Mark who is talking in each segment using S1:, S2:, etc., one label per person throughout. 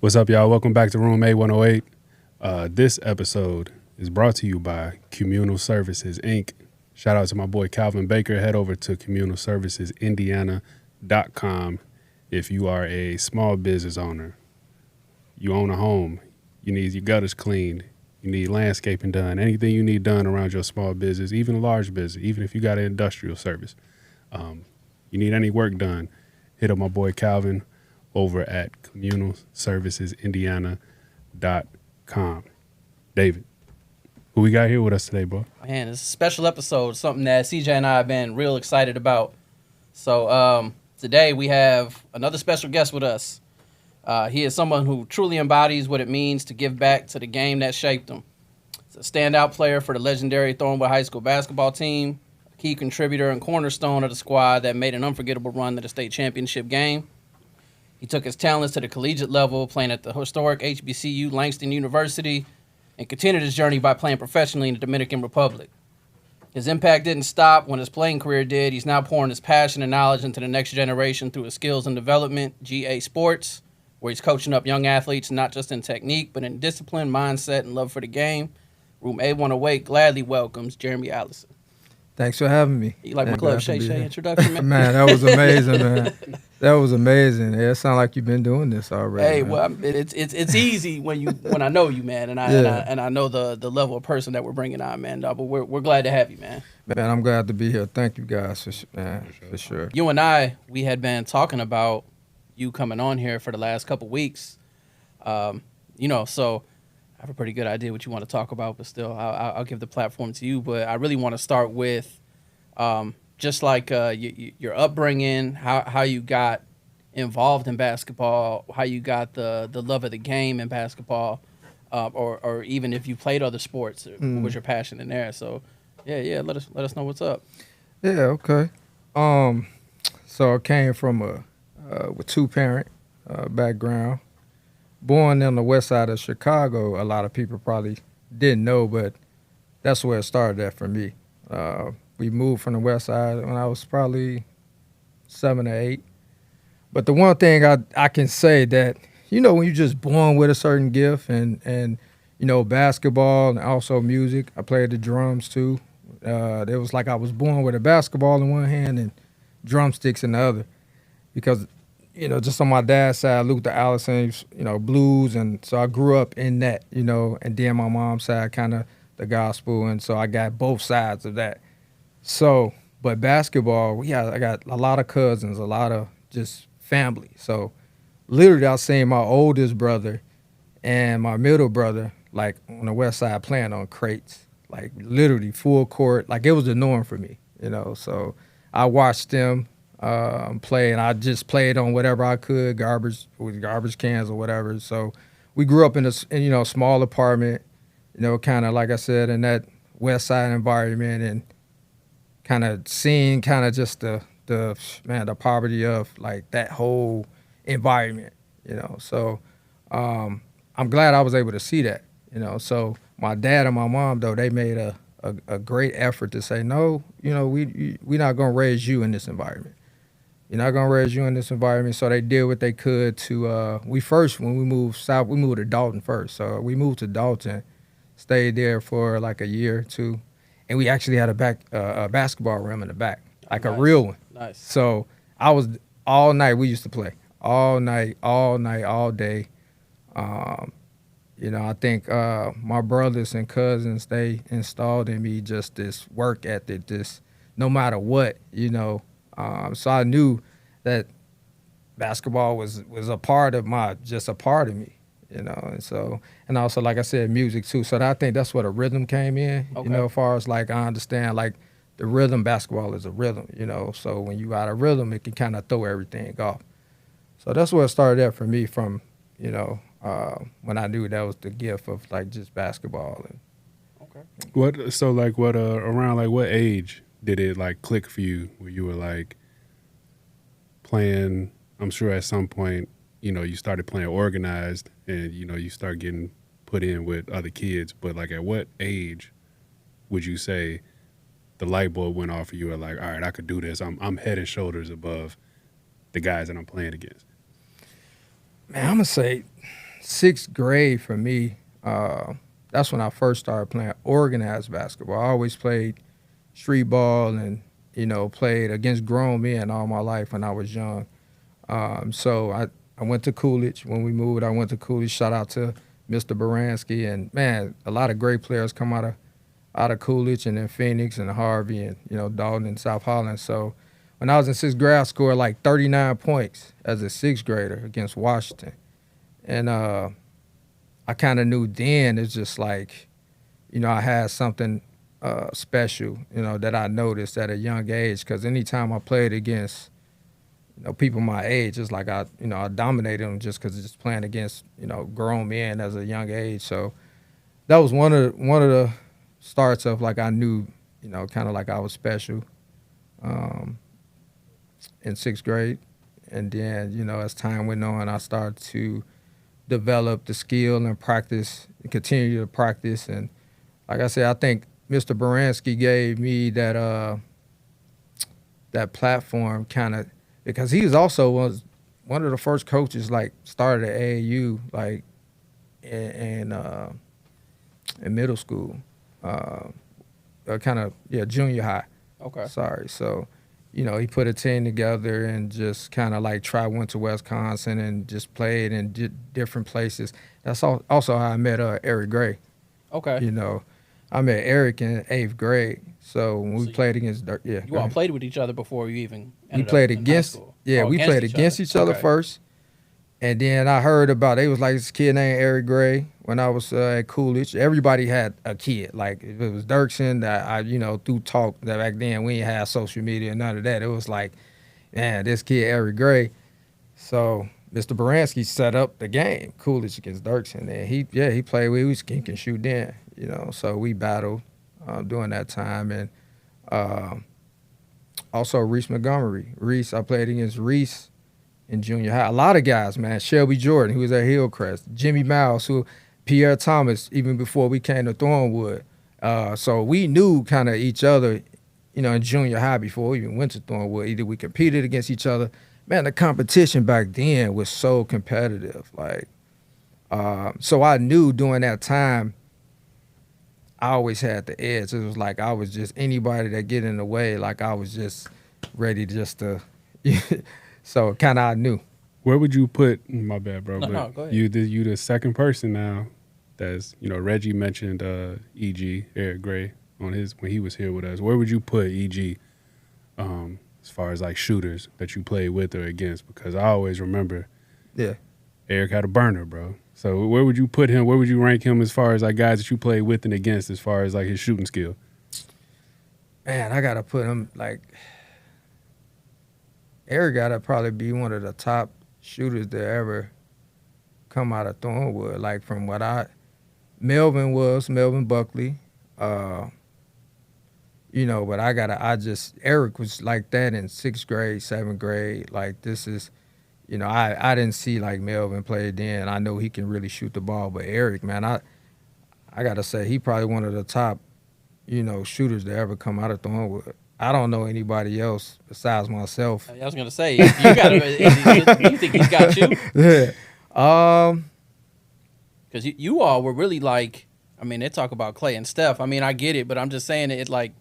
S1: What's up, y'all? Welcome back to Room A-108. This episode is brought to you by Communal Services, Inc. Shout out to my boy Calvin Baker. Head over to communalservicesindiana.com if you are a small business owner. You own a home. You need your gutters cleaned. You need landscaping done. Anything you need done around your small business, even a large business, even if you got an industrial service. You need any work done, hit up my boy Calvin over at communalservicesindiana.com. David, who we got here with us today, bro?
S2: Man, it's a special episode, something that CJ and I have been real excited about. So today we have another special guest with us. He is someone who truly embodies what it means to give back to the game that shaped him. He's a standout player for the legendary Thornwood High School basketball team, a key contributor and cornerstone of the squad that made an unforgettable run to the state championship game. He took his talents to the collegiate level, playing at the historic HBCU Langston University, and continued his journey by playing professionally in the Dominican Republic. His impact didn't stop when his playing career did. He's now pouring his passion and knowledge into the next generation through his skills and development, GA Sports, where he's coaching up young athletes not just in technique, but in discipline, mindset, and love for the game. Room A-108 gladly welcomes Geremie Allison.
S3: Thanks for having me.
S2: You like my Club Shay Shay introduction, man?
S3: Man, that was amazing, man. That was amazing. Yeah, it sounds like you've been doing this already.
S2: Hey,
S3: man.
S2: well, it's easy when I know you, man, and I know the level of person that we're bringing on, man. But we're glad to have you, man.
S3: Man, I'm glad to be here. Thank you guys for sure.
S2: You and I, we had been talking about you coming on here for the last couple weeks. So I have a pretty good idea what you want to talk about, but still, I'll give the platform to you. But I really want to start with just like your upbringing, how you got involved in basketball, how you got the love of the game in basketball, or even if you played other sports, what was your passion in there? So, yeah, let us know what's up.
S3: Yeah, okay. So I came from a two-parent background. Born on the west side of Chicago, a lot of people probably didn't know, but that's where it started at for me. We moved from the west side when I was probably 7 or 8. But the one thing I can say that, when you're just born with a certain gift and basketball and also music, I played the drums too. It was like I was born with a basketball in one hand and drumsticks in the other. Because just on my dad's side, Luther Allison, blues, and so I grew up in that, and then my mom's side, kind of the gospel, and so I got both sides of that. So, but basketball, I got a lot of cousins, a lot of just family. So, literally, I seen my oldest brother and my middle brother, like, on the west side playing on crates, like, literally full court. Like, it was the norm for me, So, I watched them play, and I just played on whatever I could, garbage cans or whatever. So we grew up in a small apartment, kind of like I said, in that west side environment, and kind of seeing kind of just the poverty of like that whole environment, So I'm glad I was able to see that, So my dad and my mom, though, they made a great effort to say, no, we're not gonna raise you in this environment. You're not going to raise you in this environment. So they did what they could to, when we moved south, we moved to Dalton first. So we moved to Dalton, stayed there for like a year or two. And we actually had a basketball rim in the back, like nice. A real one.
S2: Nice.
S3: So I was, all night we used to play. All night, all day. I think my brothers and cousins, they installed in me just this work ethic, this no matter what, So I knew that basketball was a part of me, and also, like I said, music too. So I think that's where the rhythm came in,
S2: okay.
S3: As far as like I understand, like the rhythm, basketball is a rhythm, So when you out of rhythm, it can kind of throw everything off. So that's where it started at for me from, when I knew that was the gift of like just basketball.
S1: Okay. Around like what age did it like click for you where you were like playing? I'm sure at some point, you started playing organized and, you start getting put in with other kids. But like at what age would you say the light bulb went off for you and like, all right, I could do this. I'm head and shoulders above the guys that I'm playing against?
S3: Man, I'm going to say sixth grade for me, that's when I first started playing organized basketball. I always played street ball and, played against grown men all my life when I was young. So I went to Coolidge. When we moved, I went to Coolidge. Shout out to Mr. Baranski. And, man, a lot of great players come out of Coolidge and then Phoenix and Harvey and, Dalton and South Holland. So when I was in sixth grade, I scored like 39 points as a sixth grader against Washington. And I kind of knew then it's just like, I had something special, that I noticed at a young age. Because anytime I played against, people my age, it's like I dominated them just because just playing against, grown men as a young age. So that was one of the starts of like I knew, kind of like I was special in sixth grade. And then, as time went on, I started to develop the skill and practice and continue to practice. And like I said, I think Mr. Baranski gave me that platform kind of because he was also one of the first coaches like started at AAU like in middle school, junior high.
S2: Okay.
S3: Sorry. So, he put a team together and just kind of like went to Wisconsin and just played in different places. That's also how I met Eric Gray.
S2: Okay.
S3: I met Eric in 8th grade. So when we played against,
S2: you all played with each other before you even ended
S3: we played
S2: up in
S3: against,
S2: high school.
S3: we played against each other first. And then I heard about, they was like this kid named Eric Gray when I was at Coolidge. Everybody had a kid. Like if it was Dirksen, that I, through talk, that back then we didn't have social media and none of that. It was like, man, this kid Eric Gray. So Mr. Baranski set up the game, Coolidge against Dirksen. And he played with, he can shoot then, So we battled during that time. And also Reese Montgomery. I played against Reese in junior high. A lot of guys, man. Shelby Jordan, who was at Hillcrest. Jimmy Miles, Pierre Thomas, even before we came to Thornwood. So we knew kind of each other, in junior high before we even went to Thornwood. Either we competed against each other. Man, the competition back then was so competitive. Like, so I knew during that time, I always had the edge. It was like I was just anybody that get in the way, like I was just ready just to so kind of I knew.
S1: Where would you put, my bad, bro,
S2: No,
S1: but
S2: go ahead.
S1: you the second person now that's, Reggie mentioned EG, Eric Gray, when he was here with us. Where would you put EG as far as like shooters that you played with or against? Because I always remember Eric had a burner, bro. So where would you put him? Where would you rank him as far as like guys that you played with and against as far as like his shooting skill?
S3: Man, I got to put him like Eric got to probably be one of the top shooters that ever come out of Thornwood. Like from what Melvin Buckley, but Eric was like that in 6th grade, 7th grade. Like this is, I didn't see like Melvin play then. I know he can really shoot the ball, but Eric, man, I got to say he probably one of the top, shooters that ever come out of Thornwood. I don't know anybody else besides myself.
S2: I was gonna say, you think he's got you?
S3: Yeah.
S2: Because you all were really like, I mean, they talk about Clay and Steph. I mean, I get it, but I'm just saying it like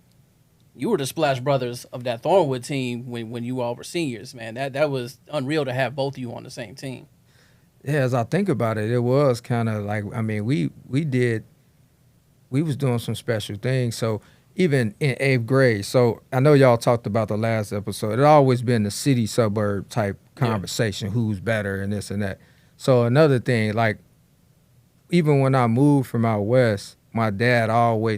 S2: you were the Splash Brothers of that Thornwood team when you all were seniors, man. That was unreal to have both of you on the same team.
S3: Yeah, as I think about it, it was kind of like, I mean, we was doing some special things. So even in 8th grade, so I know y'all talked about the last episode. It always been the city suburb type conversation, who's better and this and that. So another thing, like even when I moved from out west, my dad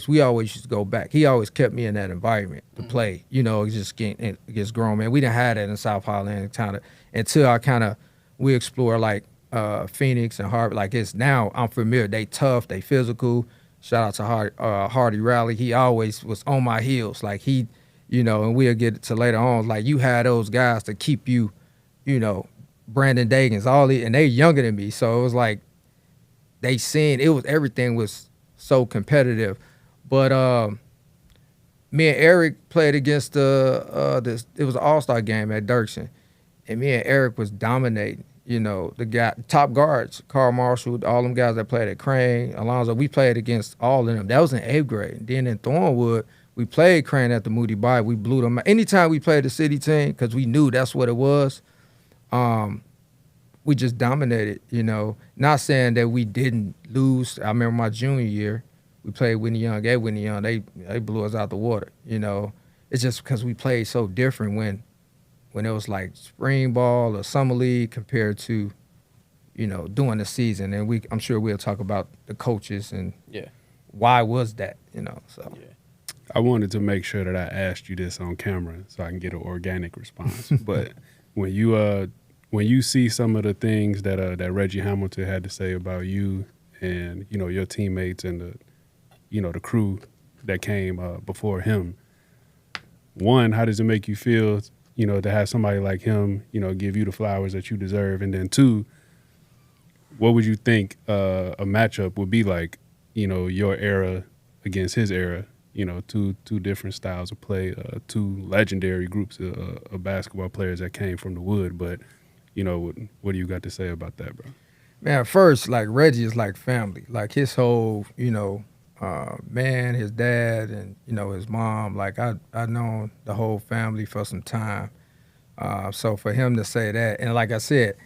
S3: we always used to go back. He always kept me in that environment to play, just getting against grown men. We didn't have that in South Holland until we explore like Phoenix and Harvard. Like it's now I'm familiar. They tough, they physical. Shout out to Hardy Riley. He always was on my heels. Like he, and we'll get to later on. Like you had those guys to keep you, Brandon Dagans, and they younger than me. So it was like everything was so competitive. But me and Eric played against it was an all-star game at Dirksen. And me and Eric was dominating. the top guards, Carl Marshall, all them guys that played at Crane, Alonzo, we played against all of them. That was in 8th grade. Then in Thornwood, we played Crane at the Moody Bay. We blew them out. Anytime we played the city team, because we knew that's what it was, we just dominated, Not saying that we didn't lose. I remember my junior year, we played Whitney Young. At Whitney Young, they blew us out the water, It's just because we played so different when it was like spring ball or summer league compared to, during the season. And I'm sure we'll talk about the coaches and why was that, so.
S2: Yeah.
S1: I wanted to make sure that I asked you this on camera so I can get an organic response. But when you see some of the things that Reggie Hamilton had to say about you and, your teammates and the crew that came before him, one, how does it make you feel, to have somebody like him, give you the flowers that you deserve? And then two, what would you think a matchup would be like, your era against his era? Two different styles of play, two legendary groups of basketball players that came from the wood. But, what do you got to say about that, bro?
S3: Man, first, like, Reggie is like family. Like, his whole, man, his dad and, his mom, like, I known the whole family for some time. So for him to say that, and like I said,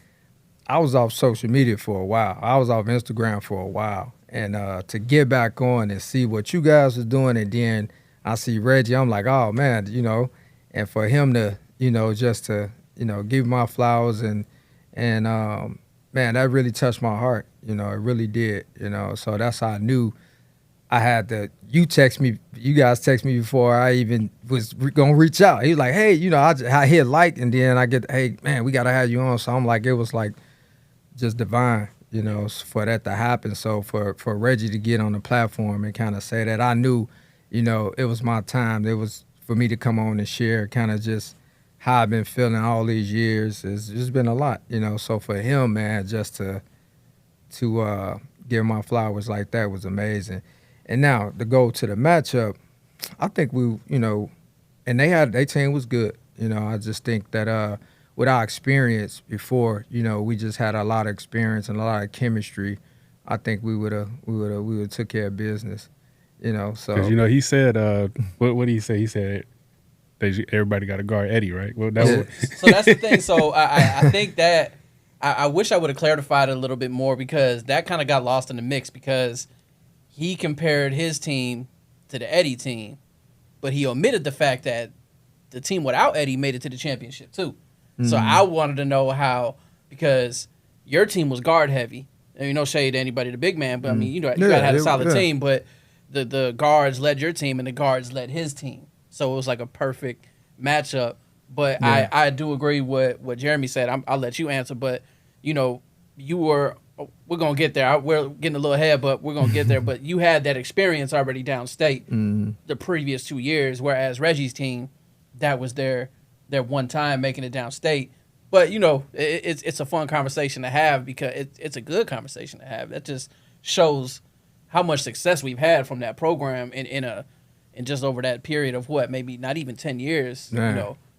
S3: I was off social media for a while. I was off Instagram for a while. And to get back on and see what you guys was doing, and then I see Reggie, I'm like, oh, man, and for him to, just to, give my flowers and man, that really touched my heart, it really did, so that's how I knew I had to, you guys text me before I even was going to reach out. He was like, hey, I hit like, and then I get, hey, man, we got to have you on. So I'm like, it was like just divine, for that to happen. So for Reggie to get on the platform and kind of say that, I knew, it was my time. It was for me to come on and share kind of just how I've been feeling all these years. It's just been a lot, So for him, man, just to give my flowers like that was amazing. And now to go to the matchup, I think we, and their team was good. I just think that with our experience before, we just had a lot of experience and a lot of chemistry. I think we would have took care of business. So
S1: 'cause, he said, what did he say? He said everybody got to guard Eddie, right? Well,
S2: So that's the thing. So I think that I wish I would have clarified it a little bit more, because that kind of got lost in the mix, because he compared his team to the Eddie team, but he omitted the fact that the team without Eddie made it to the championship too. Mm-hmm. So I wanted to know how, because your team was guard heavy. And no shade to anybody, the big man, but I mean, you got to have a solid team, but the guards led your team and the guards led his team. So it was like a perfect matchup. But I do agree with what Jeremy said. I'll let you answer, but we're going to get there. We're getting a little ahead, but we're going to get there. But you had that experience already downstate the previous 2 years, whereas Reggie's team, that was their one time making it downstate. But, it's a fun conversation to have, because it's a good conversation to have. That just shows how much success we've had from that program in just over that period of maybe not even 10 years,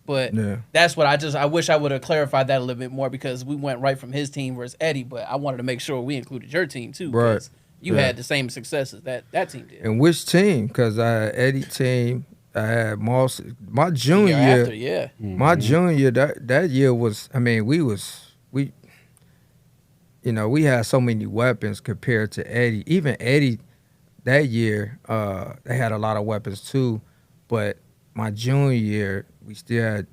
S2: But that's what I wish I would have clarified that a little bit more, because we went right from his team versus Eddie, but I wanted to make sure we included your team too, because you had the same successes that team did.
S3: And which team? Because I had Eddie team, I had Moss. My junior year, my junior year, that year was, I mean, we had so many weapons compared to Eddie. Even Eddie, that year, they had a lot of weapons too, but my junior year, we still had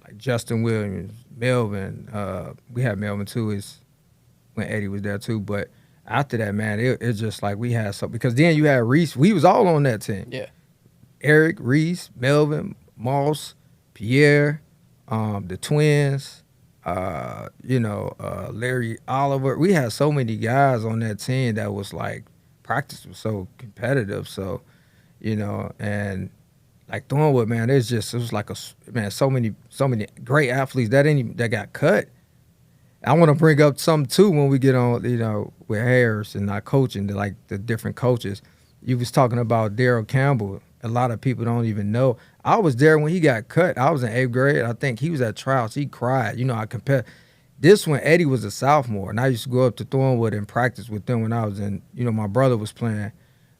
S3: like Justin Williams, Melvin. We had Melvin too. Is when Eddie was there too. But after that, man, it's just like we had something, because then you had Reese. We was all on that team.
S2: Yeah.
S3: Eric, Reese, Melvin, Moss, Pierre, the twins. Larry Oliver. We had so many guys on that team that was like, practice was so competitive. So, and like Thornwood, man, it was like so many great athletes that got cut. I want to bring up something too when we get on, with Harris and our coaching, the different coaches. You was talking about Daryl Campbell. A lot of people don't even know. I was there when he got cut. I was in 8th grade. I think he was at tryouts. He cried. I compared. This when Eddie was a sophomore, and I used to go up to Thornwood and practice with them when I was in, my brother was playing.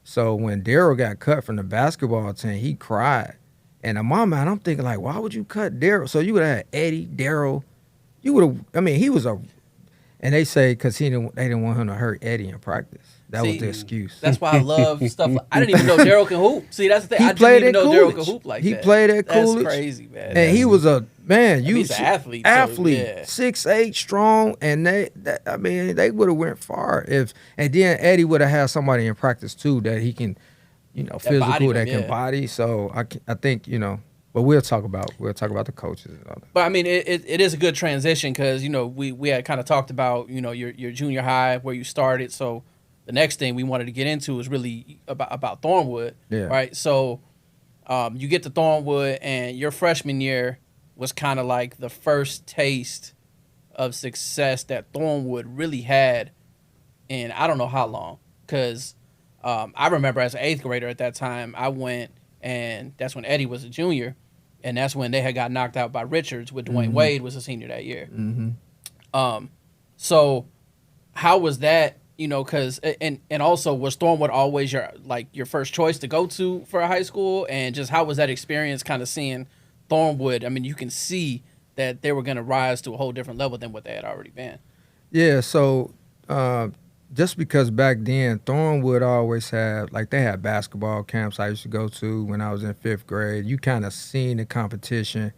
S3: So when Daryl got cut from the basketball team, he cried. And in my mind, I'm thinking like, why would you cut Daryl? So you would have had Eddie, Daryl. You would have. I mean, he was a. And they say because they didn't want him to hurt Eddie in practice. That was the excuse.
S2: That's why I love stuff. I didn't even know Daryl can hoop. See, that's the thing. I didn't even know Daryl could hoop like that.
S3: He played at Coolidge.
S2: That's crazy, man.
S3: And he was a man.
S2: He's an athlete.
S3: Athlete,
S2: So, yeah.
S3: 6'8", strong, and they would have went far if. And then Eddie would have had somebody in practice too that he can, physical that can body. So I think But we'll talk about the coaches and all that.
S2: But I mean, it is a good transition because we had kind of talked about your junior high where you started. So the next thing we wanted to get into is really about Thornwood, right? So you get to Thornwood, and your freshman year was kind of like the first taste of success that Thornwood really had in I don't know how long. Because I remember as an 8th grader at that time, I went. And that's when Eddie was a junior, and that's when they had got knocked out by Richards with Dwayne Wade was a senior that year.
S3: Mm-hmm.
S2: So how was that? Because and also was Thornwood always your first choice to go to for a high school, and just how was that experience? Kind of seeing Thornwood. I mean, you can see that they were going to rise to a whole different level than what they had already been.
S3: Yeah. So. Just because back then Thornwood always had they had basketball camps I used to go to when I was in 5th grade. You kind of seen the competition.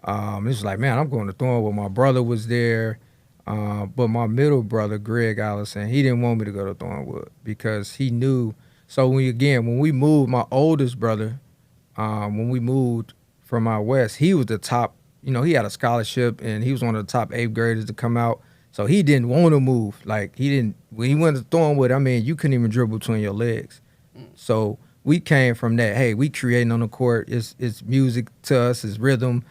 S3: It was like, man, I'm going to Thornwood. My brother was there, but my middle brother Geremie Allison, he didn't want me to go to Thornwood because he knew. So when we moved, my oldest brother, when we moved from out west, he was the top. He had a scholarship and he was one of the top 8th graders to come out. So he didn't want to move. When he went to Thornwood, I mean, you couldn't even dribble between your legs. So we came from that. Hey, we creating on the court. It's music to us. It's rhythm.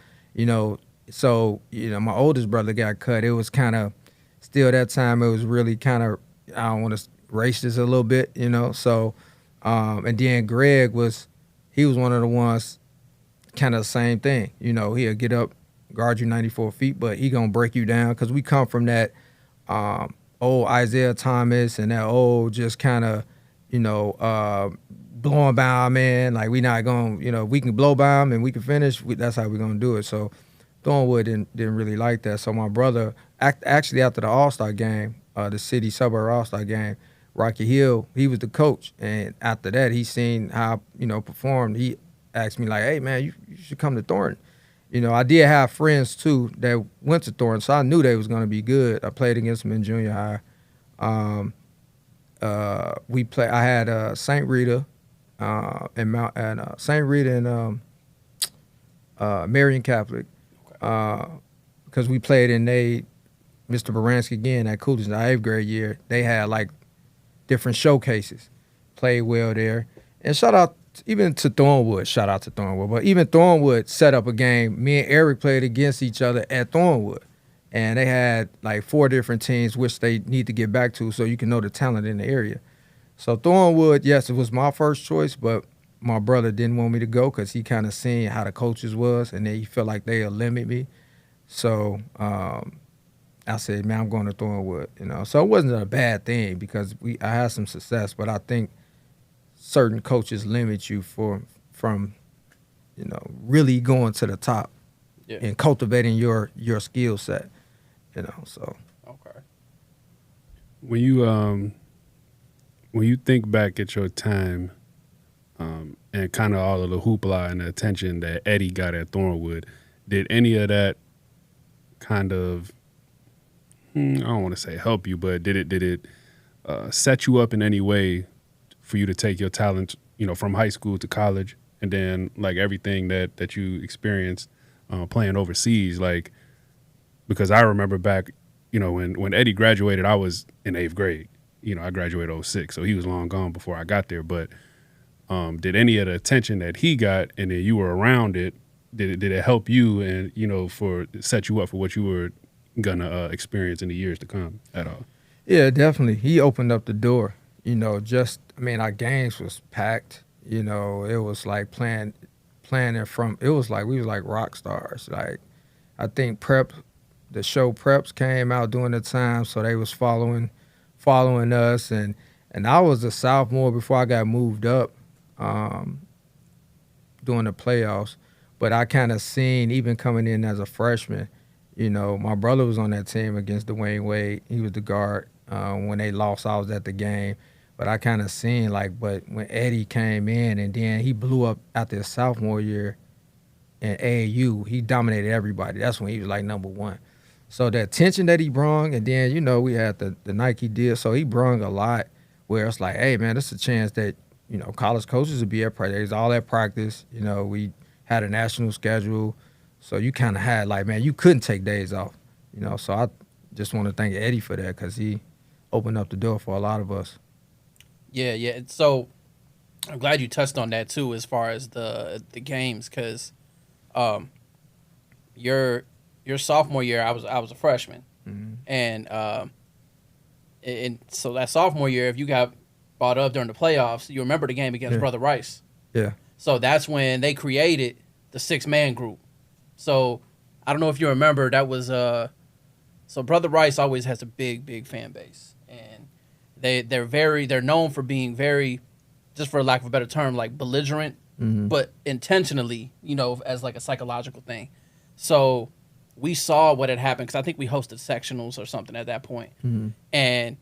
S3: So my oldest brother got cut. It was kind of still that time. It was really kind of I don't want to race this a little bit. So and then Greg was one of the ones kind of the same thing. He'll get up, guard you 94 feet, but he gonna break you down because we come from that old Isaiah Thomas and that old just kind of blowing by him, man. Like we not gonna we can blow by him and we can finish. That's how we gonna do it. So Thornwood didn't really like that. So my brother actually after the All-Star game, the city suburb All-Star game, Rocky Hill, he was the coach, and after that he seen how performed. He asked me like, hey man, you should come to Thornton. I did have friends, too, that went to Thornton, so I knew they was going to be good. I played against them in junior high. I had St. Rita and St. Rita and Marian Catholic because we played in Mr. Baranski again at Coolidge in the 8th grade year. They had, different showcases. Played well there. And shout out even to Thornwood, shout out to Thornwood, but even Thornwood set up a game. Me and Eric played against each other at Thornwood, and they had 4 different teams, which they need to get back to so you can know the talent in the area. So Thornwood, yes, it was my first choice, but my brother didn't want me to go because he kind of seen how the coaches was, and he felt like they'll limit me. So I said, man, I'm going to Thornwood, So it wasn't a bad thing because I had some success, but I think certain coaches limit you from really going to the top and cultivating your skill set, so.
S2: Okay.
S1: When you think back at your time and kind of all of the hoopla and the attention that Eddie got at Thornwood, did any of that kind of, I don't want to say help you, but did it set you up in any way for you to take your talent, from high school to college, and then everything that you experienced playing overseas, because I remember back, when Eddie graduated, I was in 8th grade. I graduated 2006, so he was long gone before I got there. But did any of the attention that he got and then you were around it, did it help you and for set you up for what you were gonna experience in the years to come at all?
S3: Yeah, definitely. He opened up the door. Our games was packed. It was like playing it from. It was like we was like rock stars. I think prep the show preps came out during the time, so they was following us, and I was a sophomore before I got moved up during the playoffs. But I kind of seen, even coming in as a freshman, my brother was on that team against Dwayne Wade. He was the guard. When they lost, I was at the game. But I kind of seen, but when Eddie came in and then he blew up after his sophomore year in AAU, he dominated everybody. That's when he was like number one. So the attention that he brung, and then, we had the Nike deal. So he brung a lot where it's like, hey, man, this is a chance that, college coaches would be at practice. All at practice. We had a national schedule. So you kind of had man, you couldn't take days off. So I just want to thank Eddie for that because he opened up the door for a lot of us.
S2: Yeah. So I'm glad you touched on that too, as far as the games, because your sophomore year, I was a freshman, and so that sophomore year, if you got brought up during the playoffs, you remember the game against Brother Rice.
S3: Yeah.
S2: So that's when they created the 6-man group. So I don't know if you remember, that was so Brother Rice always has a big fan base, and they're known for being very, just for lack of a better term, like belligerent, but intentionally, as like a psychological thing. So we saw what had happened, because I think we hosted sectionals or something at that point. And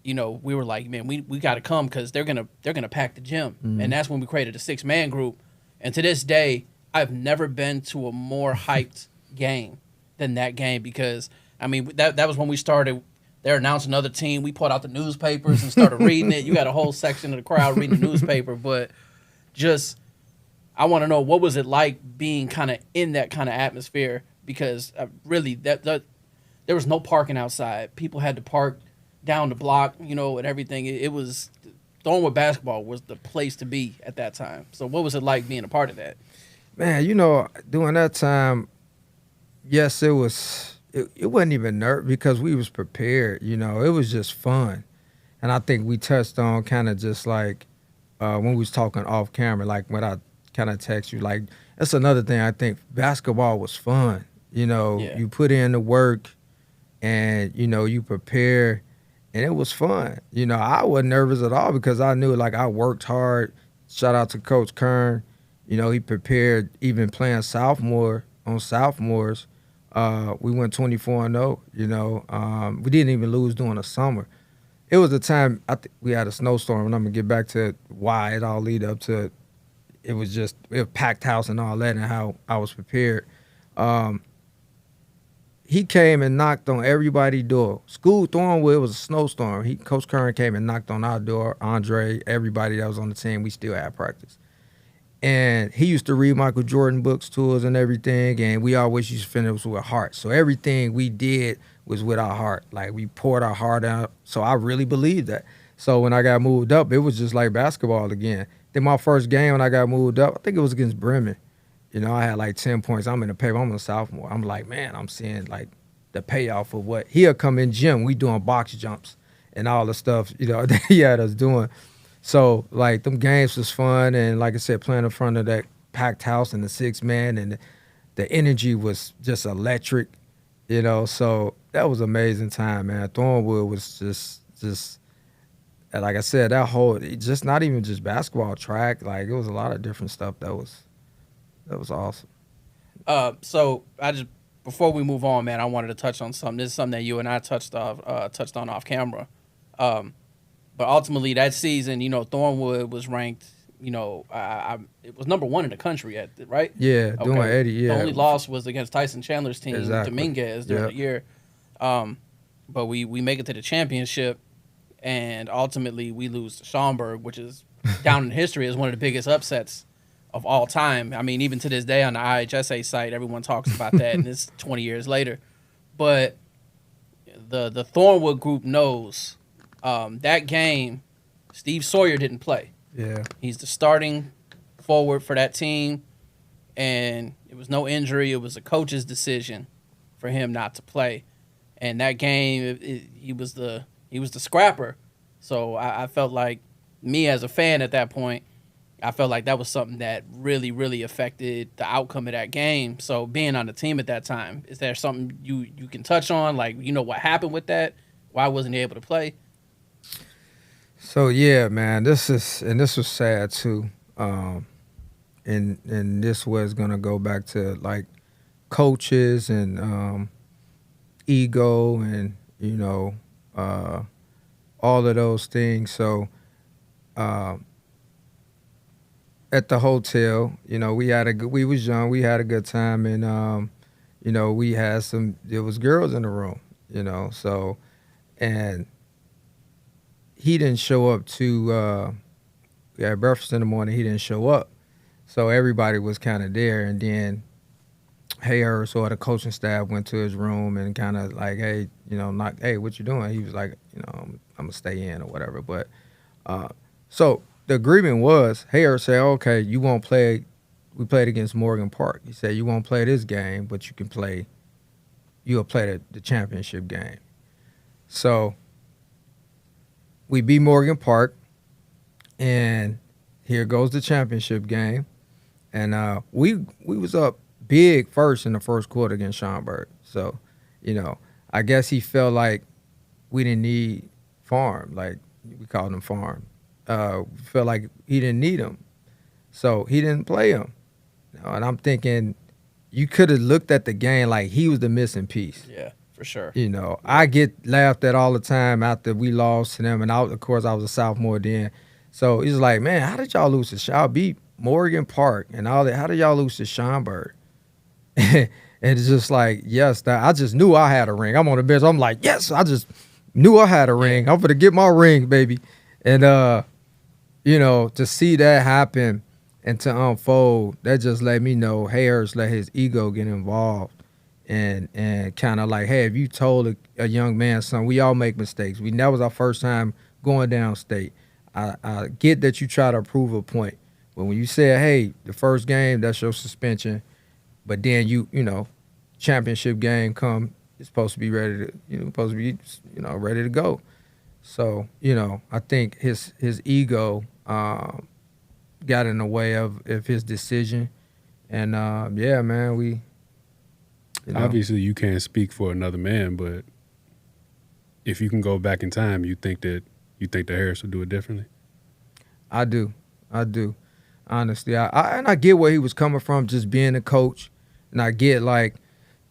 S2: we were like, man, we got to come, because they're gonna pack the gym. And that's when we created a 6-man group. And to this day, I've never been to a more hyped game than that game, because I mean that was when we started. They're announcing another team. We pulled out the newspapers and started reading it. You got a whole section of the crowd reading the newspaper, but just I want to know, what was it like being kind of in that kind of atmosphere, because really that there was no parking outside. People had to park down the block, and everything. It was, Thornwood basketball was the place to be at that time. So what was it like being a part of that?
S3: Man, during that time, yes, it was. It wasn't even nerve, because we was prepared. It was just fun, and I think we touched on kind of just like when we was talking off camera, like when I kind of text you, like that's another thing. I think basketball was fun. You put in the work, and you prepare, and it was fun. I wasn't nervous at all, because I knew I worked hard. Shout out to Coach Kern. He prepared, even playing sophomores. We went 24-0. We didn't even lose during the summer. It was a time we had a snowstorm, and I'm gonna get back to why it all lead up to. It was packed house and all that, and how I was prepared. He came and knocked on everybody's door. School Thornwood, it was a snowstorm. Coach Kern came and knocked on our door. Andre, everybody that was on the team, we still had practice. And he used to read Michael Jordan books to us and everything, and we always used to finish with heart. So everything we did was with our heart. Like, we poured our heart out. So I really believed that. So when I got moved up, it was just like basketball again. Then my first game when I got moved up, I think it was against Bremen. I had 10 points. I'm in the paper. I'm a sophomore. I'm like, man, I'm seeing the payoff of what he'll come in gym. We doing box jumps and all the stuff, that he had us doing. So, them games was fun, and like I said, playing in front of that packed house and the 6-man, and the energy was just electric, So that was an amazing time, man. Thornwood was just like I said, that whole, just not even just basketball, track, it was a lot of different stuff that was awesome.
S2: So before we move on, man, I wanted to touch on something. This is something that you and I touched on off camera. But ultimately, that season, Thornwood was ranked, it was number 1 in the country, right?
S3: Yeah, doing Eddie, yeah.
S2: The only loss was against Tyson Chandler's team,
S3: exactly.
S2: Dominguez, during the year. But we make it to the championship, and ultimately we lose to Schaumburg, which is down in history as one of the biggest upsets of all time. I mean, even to this day on the IHSA site, everyone talks about that, and it's 20 years later. But the Thornwood group knows that game, Steve Sawyer didn't play.
S3: Yeah.
S2: He's the starting forward for that team, and it was no injury. It was a coach's decision for him not to play. And that game, he was the scrapper. So I felt like, me as a fan at that point, I felt like that was something that really, really affected the outcome of that game. So being on the team at that time, is there something you can touch on? Like, what happened with that? Why wasn't he able to play?
S3: So yeah, man, this was sad too. And this was gonna go back to like coaches and ego and all of those things. So at the hotel, we was young, we had a good time, and we had there was girls in the room, so, and he didn't show up to we had breakfast in the morning, he didn't show up. So everybody was kind of there, and then Harris or the coaching staff went to his room and kind of like, hey, hey, what you doing? He was like, I'm gonna stay in or whatever. But so the agreement was, Harris said, okay, you won't play. We played against Morgan Park. He said, you won't play this game, but you'll play the championship game. So we beat Morgan Park, and here goes the championship game. And we was up big first in the first quarter against Schaumburg. So, I guess he felt like we didn't need Farm, like we called him Farm. Felt like he didn't need him. So he didn't play him. And I'm thinking you could have looked at the game like he was the missing piece.
S2: Yeah, for sure.
S3: I get laughed at all the time after we lost to them. And of course, I was a sophomore then. So he's like, man, how did y'all lose to y'all beat Morgan Park and all that? How did y'all lose to Schaumburg? And it's just like, yes, I just knew I had a ring. I'm on the bench. I'm like, yes, I just knew I had a ring. I'm going to get my ring, baby. And, to see that happen and to unfold, that just let me know Harris let his ego get involved and kind of like, hey, if you told a young man, son, we all make mistakes. That was our first time going downstate. I get that you try to prove a point. But when you said, hey, the first game, that's your suspension. But then championship game come, it's supposed to be ready to, ready to go. So, I think his ego got in the way of his decision. And yeah, man, we
S1: obviously you can't speak for another man, but if you can go back in time, you think that Harris would do it differently?
S3: I do. Honestly, I get where he was coming from, just being a coach, and I get like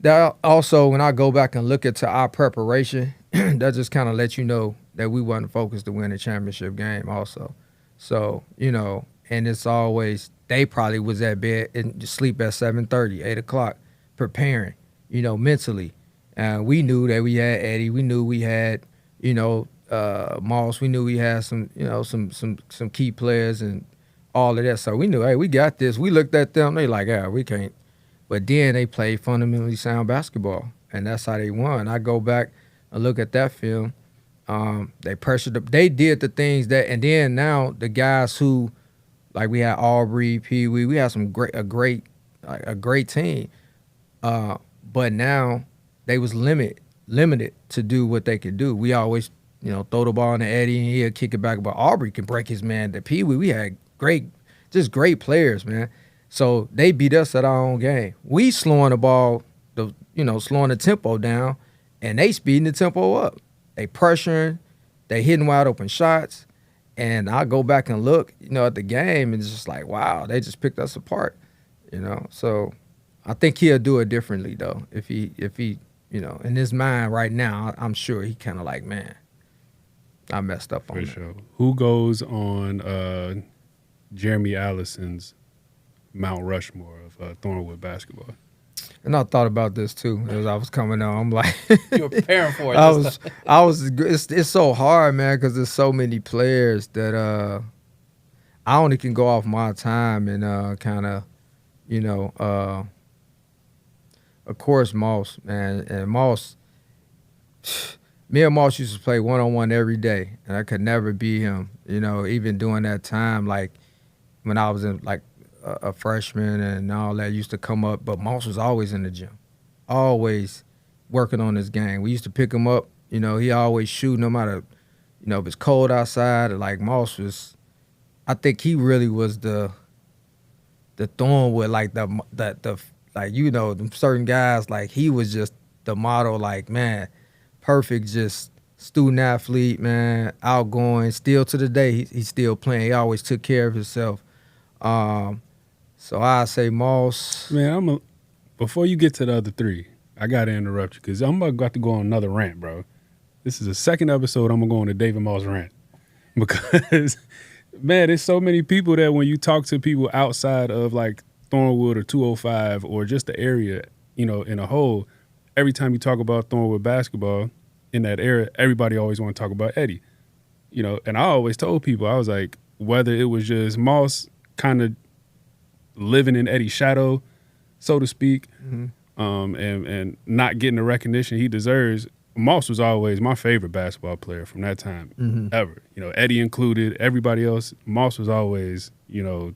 S3: that. Also, when I go back and look into our preparation, that just kind of lets you know that we wasn't focused to win the championship game. Also, so and it's always they probably was at bed and sleep at 7:30, 8 o'clock, preparing, mentally. And we knew that we had Eddie. We knew we had, Moss. We knew we had some key players and all of that. So we knew, hey, we got this. We looked at them. They like, yeah, we can't. But then they played fundamentally sound basketball, and that's how they won. I go back and look at that film. They pressured them. They did the things that, and then now the guys who, like we had Aubrey, Pee Wee, we had a great team. But now they was limited to do what they could do. We always, throw the ball in to Eddie and he'll kick it back. But Aubrey can break his man to Pee Wee. We had great players, man. So they beat us at our own game. We slowing the ball, slowing the tempo down, and they speeding the tempo up. They pressuring, they hitting wide open shots. And I go back and look, at the game, and it's just like, wow, they just picked us apart, So I think he'll do it differently though. If he, in his mind right now, I'm sure he kind of like, man, I messed up on
S1: For
S3: that.
S1: sure. Who goes on Geremie Allison's Mount Rushmore of Thornwood basketball?
S3: And I thought about this too as I was coming on. I'm like,
S2: You were preparing for it.
S3: It's so hard, man, because there's so many players that I only can go off my time and kind of, of course, Moss, man, and Moss. Me and Moss used to play one-on-one every day, and I could never beat him. Even during that time, like when I was in like a freshman and all that used to come up. But Moss was always in the gym, always working on his game. We used to pick him up. He always shoot no matter, if it's cold outside. Or like Moss was, I think he really was the Thornwood, like the like, you know, them certain guys, like he was just the model, like, man, perfect, just student athlete, man, outgoing. Still to the day, he's still playing. He always took care of himself. So I say Moss.
S1: Man, before you get to the other three, I gotta interrupt you because I'm about to go on another rant, bro. This is the second episode I'm gonna go on a David Moss rant because, man, there's so many people that when you talk to people outside of like Thornwood or 205 or just the area, you know, in a whole, every time you talk about Thornwood basketball in that area, everybody always want to talk about Eddie, you know. And I always told people, I was like, whether it was just Moss kind of living in Eddie's shadow, so to speak, and not getting the recognition he deserves, Moss was always my favorite basketball player from that time ever. You know, Eddie included, everybody else, Moss was always, you know,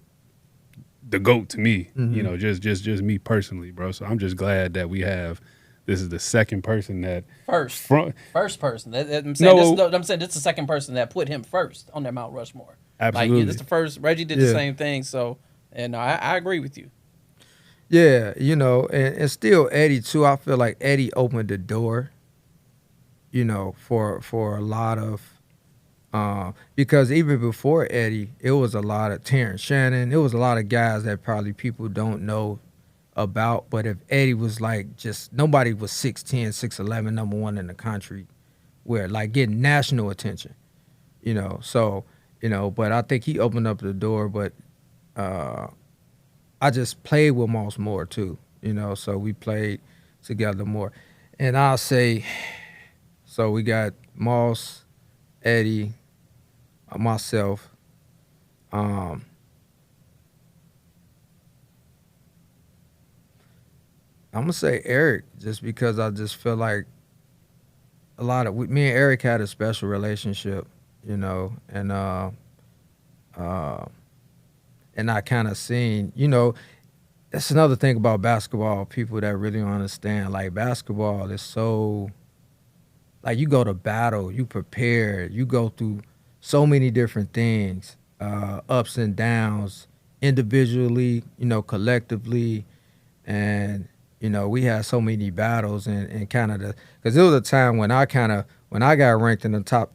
S1: the GOAT to me, you know, just me personally, bro. So I'm just glad that this is the second person that
S2: first person. I'm saying I'm saying this is the second person that put him first on their Mount Rushmore.
S1: Absolutely,
S2: like this is the first. Reggie did the same thing. So, and I agree with you.
S3: Yeah, you know, and still Eddie too. I feel like Eddie opened the door, you know, for a lot of. Because even before Eddie, it was a lot of Terrence Shannon. It was a lot of guys that probably people don't know about. But if Eddie was like just nobody was 6'10", 6'11", number one in the country, where like getting national attention, you know. So, you know, but I think he opened up the door. But I just played with Moss more too, you know. So we played together more, and I'll say, so we got Moss, Eddie, myself. I'm gonna say Eric, just because I just feel like me and Eric had a special relationship, you know, and I kind of seen, you know, that's another thing about basketball. People that really don't understand, like basketball is so, like you go to battle, you prepare, you go through so many different things, ups and downs, individually, you know, collectively, and you know, we had so many battles and kind of because there was a time when I got ranked in the top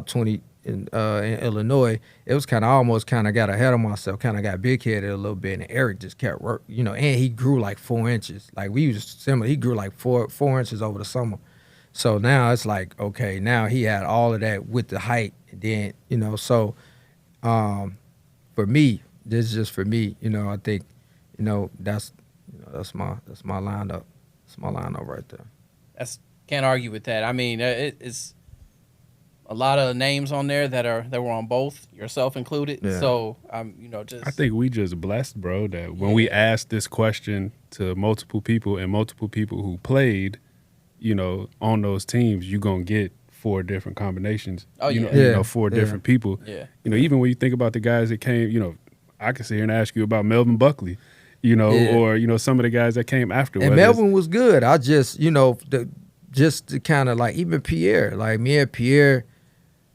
S3: 20 in Illinois, it was kind of almost kind of got ahead of myself, kind of got big headed a little bit, and Eric just kept you know, and he grew like 4 inches, like we was similar. He grew like four inches over the summer. So now it's like, okay, now he had all of that with the height. And then, you know, so for me, this is just for me, you know, I think, you know, that's my lineup. That's my lineup right there.
S2: Can't argue with that. I mean, it's a lot of names on there that were on both, yourself included. Yeah. So you know, I
S1: think we just blessed, bro, that when we asked this question to multiple people and multiple people who played, you know, on those teams, you're going to get 4 different combinations.
S2: Oh, yeah.
S1: You know, 4 different people.
S2: Yeah.
S1: You know, even when you think about the guys that came, you know, I could sit here and ask you about Melvin Buckley, you know, or, you know, some of the guys that came after.
S3: And Melvin was good. I just, you know, just to kind of like, even Pierre, like me and Pierre,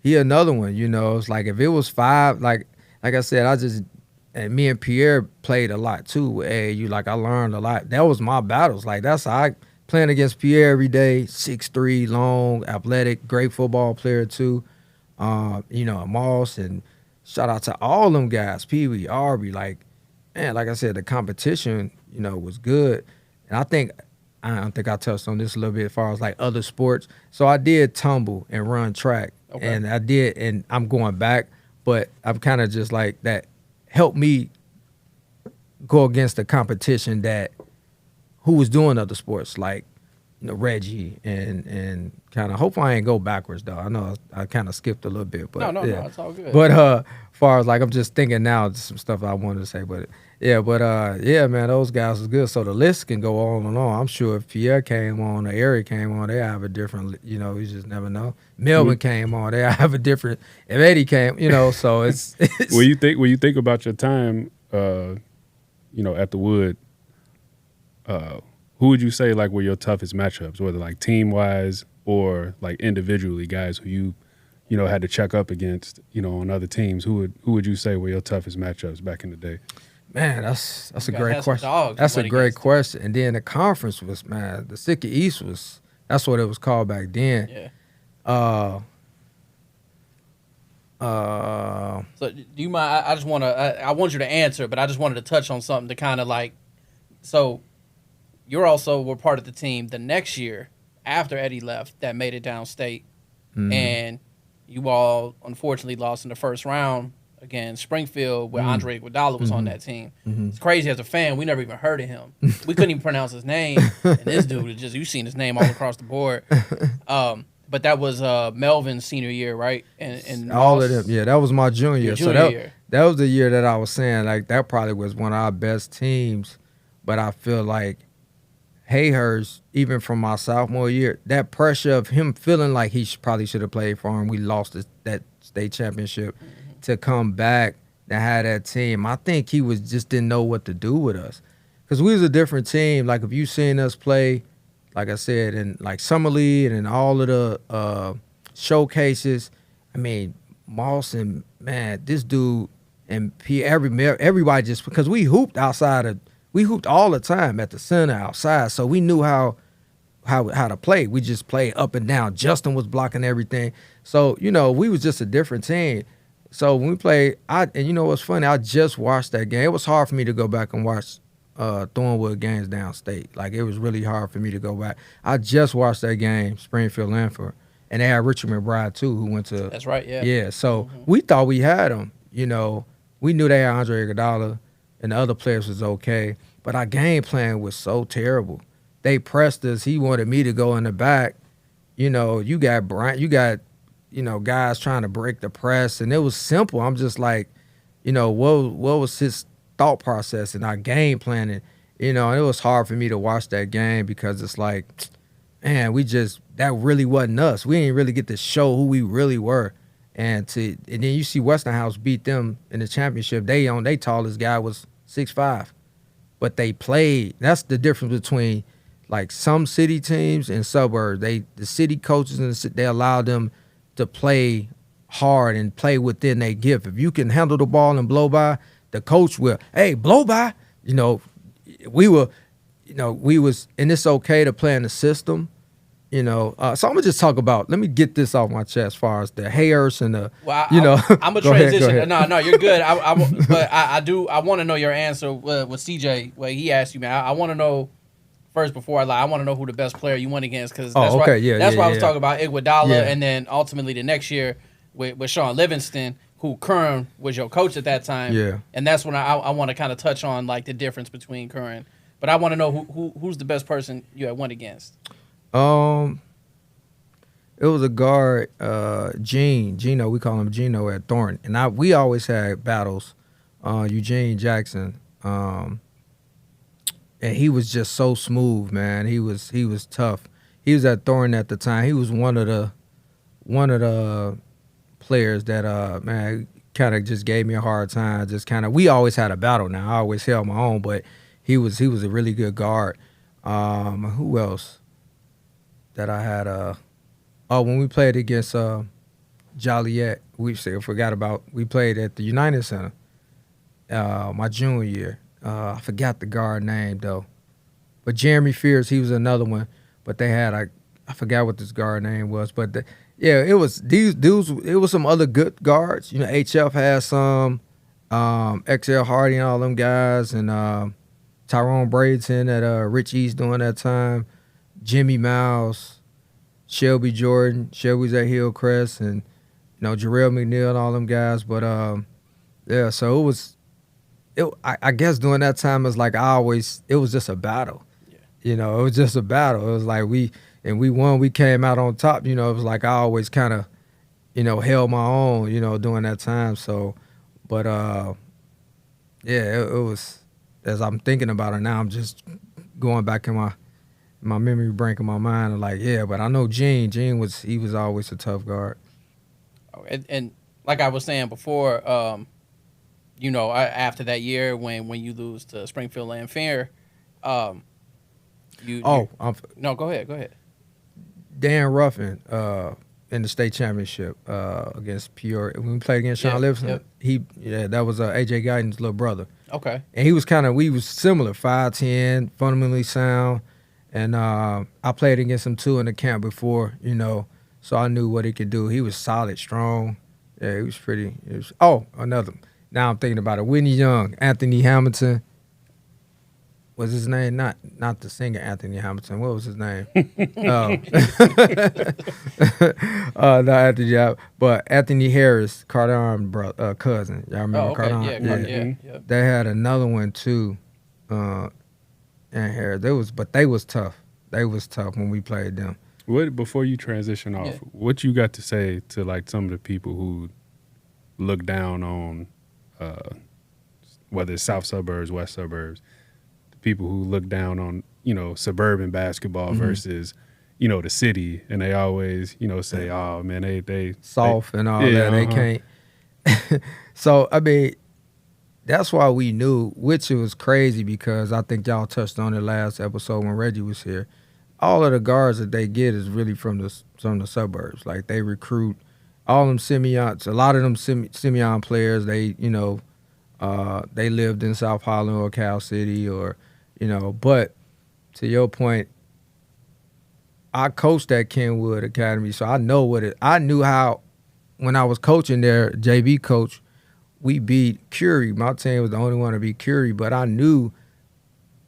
S3: he another one, you know. It's like if it was 5, like I said, and me and Pierre played a lot too with AAU. Like I learned a lot. That was my battles. Like that's how I playing against Pierre every day, 6'3", long, athletic, great football player too. You know, Moss, and shout out to all them guys, Pee Wee, Arby. Like, man, like I said, the competition, you know, was good. And I don't think I touched on this a little bit as far as like other sports. So I did tumble and run track. Okay. And I did, and I'm going back, but I'm kind of just like that helped me go against the competition that who was doing other sports, like, you know, Reggie and kind of, hopefully I ain't go backwards though. I know I kind of skipped a little bit, but
S2: no, it's all good.
S3: But as far as like, I'm just thinking now some stuff I wanted to say, but yeah, man, those guys was good. So the list can go on and on. I'm sure if Pierre came on or Eric came on, they have a different, you know, you just never know. Melvin came on, they have a different. If Eddie came, you know, so it's
S1: when you think about your time, you know, at the Wood, who would you say like were your toughest matchups, whether like team wise or like individually, guys who had to check up against, on other teams, who would you say were your toughest matchups back in the day?
S3: Man, that's a
S2: You
S3: great
S2: had some
S3: question.
S2: dogs
S3: That's a
S2: went
S3: great
S2: against them.
S3: question. And then the conference was, man, the Sitka East was, that's what it was called back then.
S2: Yeah. So do you mind? I just want to. I want you to answer, but I just wanted to touch on something to kind of like. So, you're also were part of the team the next year after Eddie left that made it downstate, and you all unfortunately lost in the first round against Springfield, where Andre Iguodala was on that team. It's crazy as a fan, we never even heard of him. We couldn't even pronounce his name, and this dude is just, you've seen his name all across the board. But that was Melvin's senior year, right? And
S3: all of them. Yeah, that was my junior year.
S2: Your
S3: So
S2: junior year.
S3: that was the year that I was saying, like, that probably was one of our best teams. But I feel like Hayhurst, even from my sophomore year, that pressure of him feeling like he probably should have played for him, we lost that state championship, to come back to have that team. I think he was just didn't know what to do with us. Because we was a different team. Like, if you seen us play, like I said, in like Summer League and all of the showcases, I mean, Moss and, man, this dude and everybody just, because we hooped we hooped all the time at the center, outside, so we knew how to play. We just played up and down. Justin was blocking everything. So, we was just a different team. So when we played, and you know what's funny? I just watched that game. It was hard for me to go back and watch Thornwood games downstate. Like, it was really hard for me to go back. I just watched that game, Springfield Lanford, and they had Richard McBride too, who went to.
S2: That's right. Yeah.
S3: Yeah. So we thought we had him. We knew they had Andre Iguodala, and the other players was okay, but our game plan was so terrible. They pressed us. He wanted me to go in the back. You got Bryant. You got guys trying to break the press, and it was simple. I'm just like, what was his thought process and our game planning? And it was hard for me to watch that game because it's like, man, that really wasn't us. We didn't really get to show who we really were. And then you see Westinghouse beat them in the championship. They tallest guy was 6'5", but they played. That's the difference between like some city teams and suburbs. The city coaches they allow them to play hard and play within their gift. If you can handle the ball and blow by, the coach will, hey, blow by. We was, and it's okay to play in the system. So I'm gonna just talk about. Let me get this off my chest as far as the Hayhurst and the.
S2: Well, I'm a
S3: Go ahead,
S2: transition. No, you're good. But I want to know your answer with CJ. Well, he asked you, man. I want to know first before I want to know who the best player you went against, because that's why I was talking about Iguodala, and then ultimately the next year with Sean Livingston, who Curran was your coach at that time.
S3: Yeah, and
S2: that's when I want to kind of touch on like the difference between Curran. But I want to know who's the best person you had went against.
S3: It was a guard, Gino. We call him Gino at Thornton, and we always had battles. Eugene Jackson, and he was just so smooth, man. He was tough. He was at Thornton at the time. He was one of the players that man kind of just gave me a hard time. We always had a battle. Now I always held my own, but he was a really good guard. Who else that I had? When we played against Joliet, we played at the United Center my junior year. I forgot the guard name though, but Jeremy Fears, he was another one. But they had I forgot what this guard name was, but it was these dudes. It was some other good guards. HF had some, XL Hardy and all them guys, and Tyrone Bradenton at Rich East during that time, Jimmy Miles, Shelby Jordan. Shelby's at Hillcrest, and Jarrell McNeil and all them guys. But so it was. I guess during that time, it's like it was just a battle. Yeah. It was just a battle. It was like we won. We came out on top. It was like I always kind of, held my own. During that time. So, but it was. As I'm thinking about it now, I'm just going back in my memory bank in my mind. I'm like, yeah, but I know Gene. Gene was always a tough guard.
S2: And like I was saying before, after that year when you lose to Springfield Lanfair, no, go ahead.
S3: Dan Ruffin in the state championship against Peoria. When we played against Sean Livingston, that was AJ Guyton's little brother.
S2: Okay.
S3: And he was we was similar, 5'10", fundamentally sound. And I played against him too in the camp before, so I knew what he could do. He was solid, strong. Yeah, he was pretty. Another. Now I'm thinking about it. Whitney Young, Anthony Hamilton. Was his name not the singer Anthony Hamilton? What was his name? Not Anthony, but Anthony Harris, Carter cousin. Y'all remember Carter?
S2: Yeah.
S3: They had another one too, and Harris. They was tough. They was tough when we played them.
S1: Before you transition off, what you got to say to like some of the people who look down on, whether it's south suburbs, west suburbs, the people who look down on suburban basketball versus the city, and they always say, oh man, they
S3: soft and all that. They can't. So I mean, that's why we knew, which it was crazy because I think y'all touched on it last episode when Reggie was here. All of the guards that they get is really from the suburbs. Like they recruit all them Simeons. A lot of them Simeon players. They they lived in South Holland or Cal City or But to your point, I coached at Kenwood Academy, so I know I knew how when I was coaching there, JV coach. We beat Curie. My team was the only one to beat Curie, but I knew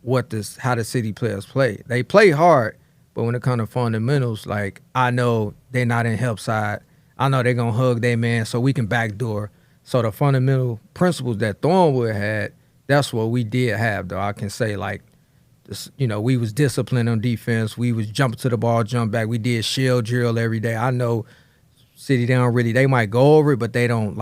S3: how the city players play. They play hard, but when it comes to fundamentals, like I know they're not in help side. I know they're gonna hug their man so we can backdoor. So the fundamental principles that Thornwood had, that's what we did have though. I can say like this, we was disciplined on defense. We was jumping to the ball, jump back. We did shield drill every day. I know city they might go over it, but they don't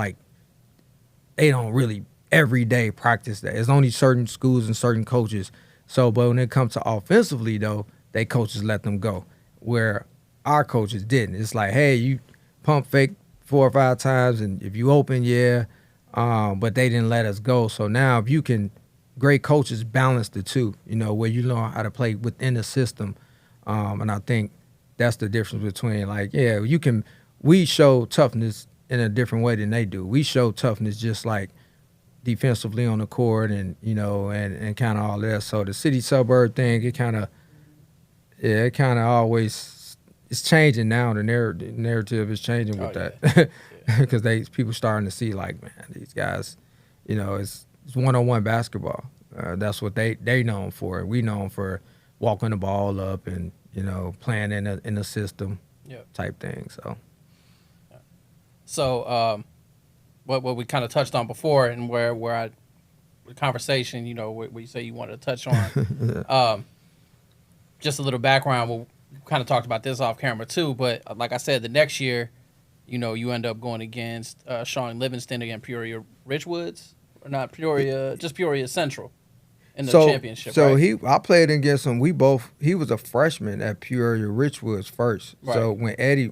S3: really every day practice that. There's only certain schools and certain coaches. So, but when it comes to offensively, though, they coaches let them go, where our coaches didn't. It's like, hey, you pump fake 4 or 5 times, and if you open, but they didn't let us go. So now if you can, great coaches balance the two, where you know how to play within the system. And I think that's the difference between, we show toughness in a different way than they do. We show toughness just like defensively on the court and and kind of all that. So the city suburb thing, it kind of always it's changing now. The narrative is changing with that because people starting to see like, man, these guys, it's one-on-one basketball. That's what they known for. We known for walking the ball up and playing in a system type thing.
S2: So, what we kind of touched on before, and where the conversation, where you say you wanted to touch on, just a little background. We kind of talked about this off camera too, but like I said, the next year, you end up going against Sean Livingston against Peoria Ridgewoods, or not Peoria, just Peoria Central in the championship.
S3: So
S2: right?
S3: I played against him. He was a freshman at Peoria Ridgewoods first. Right. So when Eddie,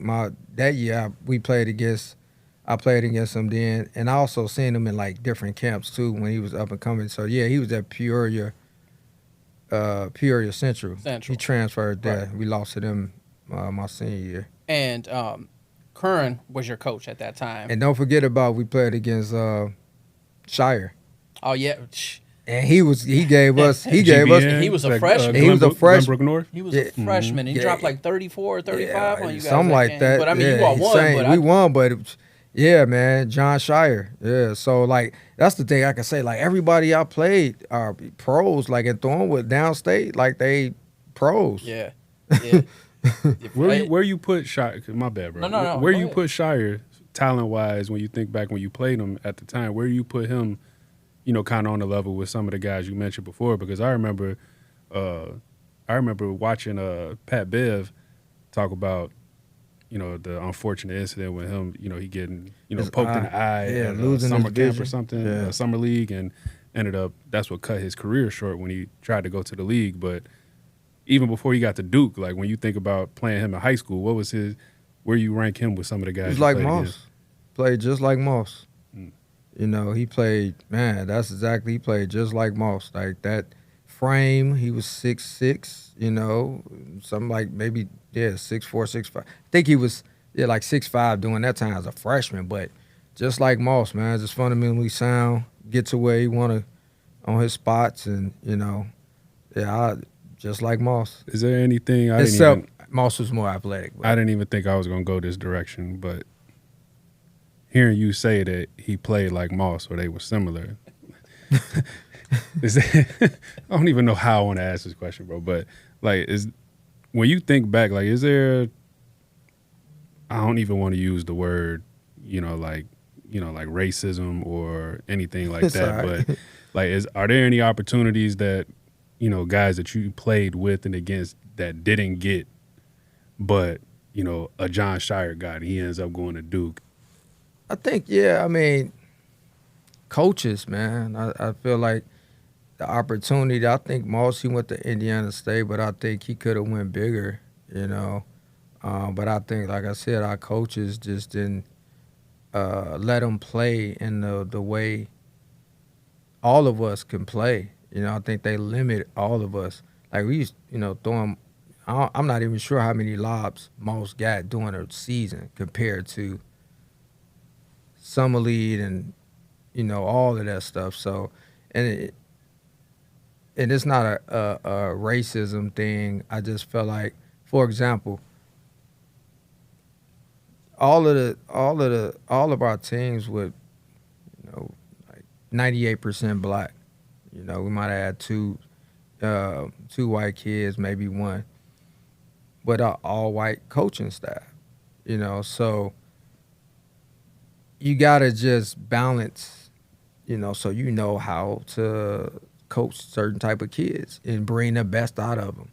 S3: that year I played against him then, and I also seen him in like different camps too when he was up and coming. So yeah, he was at Peoria Central. He transferred there. Right. We lost to them my senior year.
S2: And Curran was your coach at that time.
S3: And don't forget we played against Shire.
S2: Oh yeah.
S3: And he gave us.
S2: He was a freshman.
S3: He was a freshman.
S1: North?
S2: He was a freshman. He dropped like 34 or 35 on you guys.
S3: Something like that.
S2: But I mean, you all won.
S3: We won, but yeah, man, John Shire. Yeah, so like that's the thing I can say. Like everybody I played are pros. Like at Thornwood, downstate, like they pros.
S2: Yeah.
S1: Where you put Shire? My bad, bro.
S2: No.
S1: Where you put Shire talent wise when you think back when you played him at the time? Where you put him? Kind of on the level with some of the guys you mentioned before, because I remember watching Pat Bev talk about, the unfortunate incident with him, he getting, poked in the eye at
S3: losing
S1: summer
S3: his
S1: camp
S3: vision.
S1: or something, summer league, and ended up, that's what cut his career short when he tried to go to the league. But even before he got to Duke, like when you think about playing him in high school, what was where you rank him with some of the guys?
S3: He's like Moss. Played just like Moss. He played, man, he played just like Moss. Like that frame, he was 6'6", something like maybe, 6'4", 6'5". I think he was Yeah, like 6'5" during that time as a freshman. But just like Moss, man, just fundamentally sound, get to where he want to on his spots, and just like Moss.
S1: Is there anything
S3: Except Moss was more athletic.
S1: I didn't even think I was gonna go this direction, but hearing you say that he played like Moss or they were similar, I don't even know how I want to ask this question, bro. But like, when you think back, like, is there? I don't even want to use the word, like racism or anything like that.
S3: Right.
S1: But like, are there any opportunities that guys that you played with and against that didn't get, but a John Shire got, he ends up going to Duke?
S3: I think, yeah. I mean, coaches, man. I feel like the opportunity. I think Moss, he went to Indiana State, but I think he could have went bigger. But I think, like I said, our coaches just didn't let him play in the way all of us can play. I think they limit all of us. Like, we used, throw him. I'm not even sure how many lobs Moss got during a season compared to summer lead and all of that stuff. So, and it's not a racism thing. I just felt like, for example, all of our teams with like 98% black. We might have had two white kids, maybe one, but all white coaching staff. So you gotta just balance, so how to coach certain type of kids and bring the best out of them.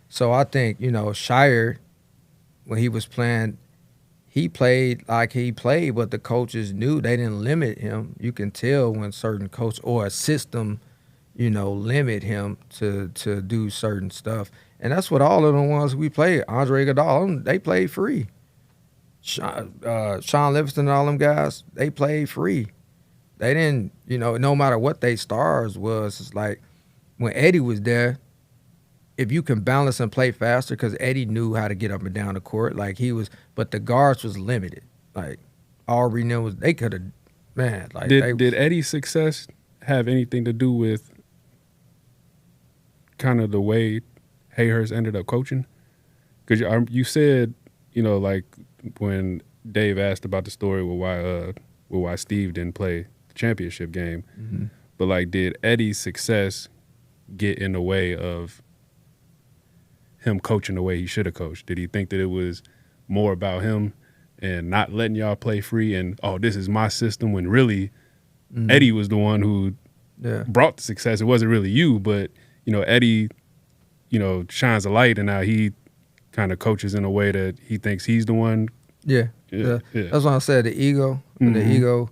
S3: So I think Shire, when he was playing, he played like he played, but the coaches knew they didn't limit him. You can tell when certain coach or a system, limit him to do certain stuff. And that's what all of the ones we played. Andre Iguodala, they played free. Sean Livingston and all them guys, they played free. They didn't, no matter what they stars was, it's like when Eddie was there, if you can balance and play faster, because Eddie knew how to get up and down the court, like he was, but the guards was limited. Like Aubrey and them they could have, man. Like
S1: did Eddie's success have anything to do with kind of the way Hayhurst ended up coaching? Because you said, like when Dave asked about the story with why Steve didn't play the championship game,
S3: mm-hmm.
S1: But like, did Eddie's success get in the way of him coaching the way he should have coached? Did he think that it was more about him and not letting y'all play free and, this is my system, when really
S3: mm-hmm.
S1: Eddie was the one who brought the success? It wasn't really you, but, Eddie, shines a light, and now he kind of coaches in a way that he thinks he's the one.
S3: Yeah. That's why I said the ego,
S1: mm-hmm.
S3: the ego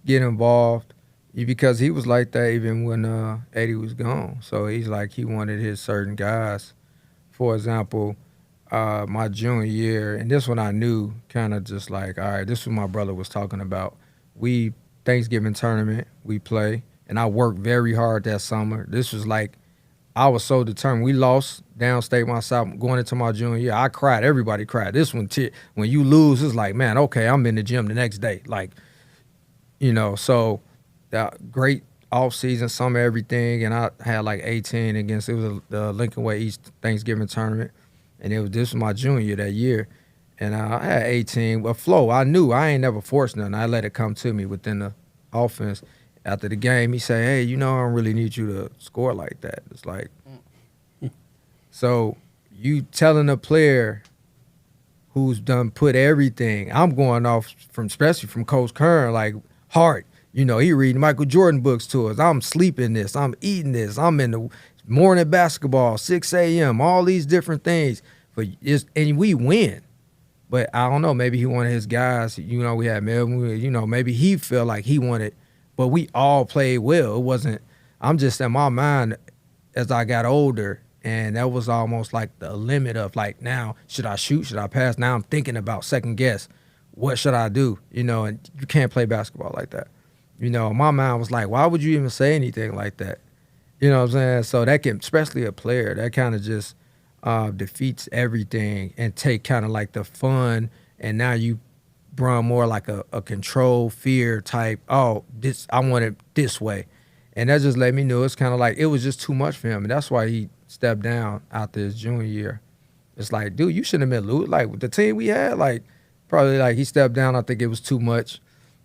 S3: get involved, because he was like that even when Eddie was gone. So he's like, he wanted his certain guys. For example, my junior year, and this one I knew kind of just like, all right, this is what my brother was talking about. Thanksgiving tournament, we play, and I worked very hard that summer. This was like, I was so determined. We lost downstate myself going into my junior year. I cried. Everybody cried. This one, when you lose, it's like, man, okay, I'm in the gym the next day. Like, so great off-season, summer, everything, and I had like 18 against, it was the Lincoln Way East Thanksgiving tournament, and this was my junior year that year, and I had 18. But flow, I knew I ain't never forced nothing. I let it come to me within the offense. After the game, he said, hey, I don't really need you to score like that. It's like, so you telling a player who's done put everything, I'm going off especially from Coach Kern, like heart. He reading Michael Jordan books to us. I'm sleeping this. I'm eating this. I'm in the morning basketball, 6 a.m., all these different things. And we win. But I don't know, maybe he wanted his guys, we had Melvin, maybe he felt like he wanted, but we all played well. It wasn't, I'm just in my mind as I got older, and that was almost like the limit of like, now, should I shoot? Should I pass? Now I'm thinking about second guess. What should I do? And you can't play basketball like that. My mind was like, why would you even say anything like that? You know what I'm saying? So that can, especially a player, that kind of just defeats everything and take kind of like the fun and now you run more like a control fear type. Oh, this I want it this way, and that just let me know it's kind of like it was just too much for him, and that's why he stepped down after his junior year. It's like, dude, you shouldn't have been losing. Like with the team we had, like probably like he stepped down. I think it was too much.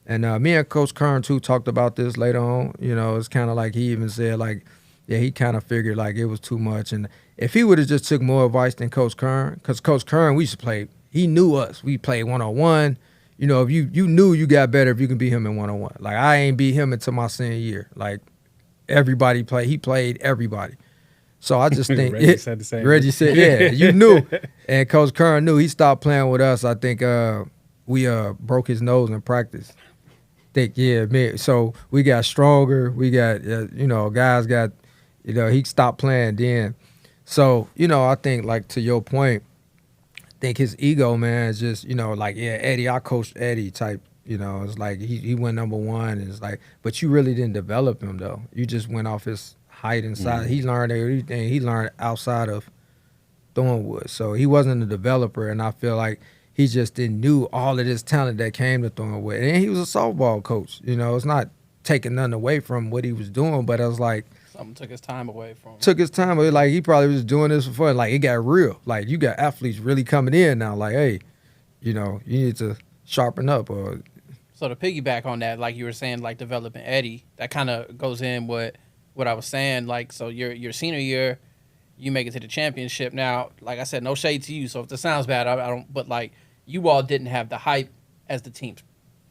S3: And me and Coach Kern too talked about this later on. You know, it's kind of like he even said like, yeah, he kind of figured like it was too much. And if he would have just took more advice than Coach Kern, because Coach Kern, we used to play. He knew us. We played 1-on-1. You know, if you knew you got better if you can beat him in 1-on-1. Like I ain't beat him until my senior year. Like everybody played. He played everybody. So I just think
S1: Reggie said the same.
S3: Reggie said, yeah, you knew. And Coach Kern knew. He stopped playing with us. I think we broke his nose in practice. Think, yeah, man. So we got stronger. We got, guys got, he stopped playing then. So, I think, like, to your point, I think his ego, man, is just, like, yeah, Eddie, I coached Eddie type. It's like he went number one. And it's like, but you really didn't develop him, though. You just went off his height and size. He learned everything he learned outside of Thornwood. So he wasn't a developer, and I feel like he just didn't knew all of this talent that came to Thornwood. And he was a softball coach. It's not taking nothing away from what he was doing, but I was like,
S2: something took his time away from him.
S3: Took his time, but like he probably was doing this for fun. Like it got real. Like you got athletes really coming in now. Like, hey, you need to sharpen up. Or
S2: so to piggyback on that, like you were saying, like developing Eddie, that kind of goes in with what I was saying. Like, so your senior year, you make it to the championship. Now, like I said, no shade to you. So if this sounds bad, I don't. But like you all didn't have the hype as the teams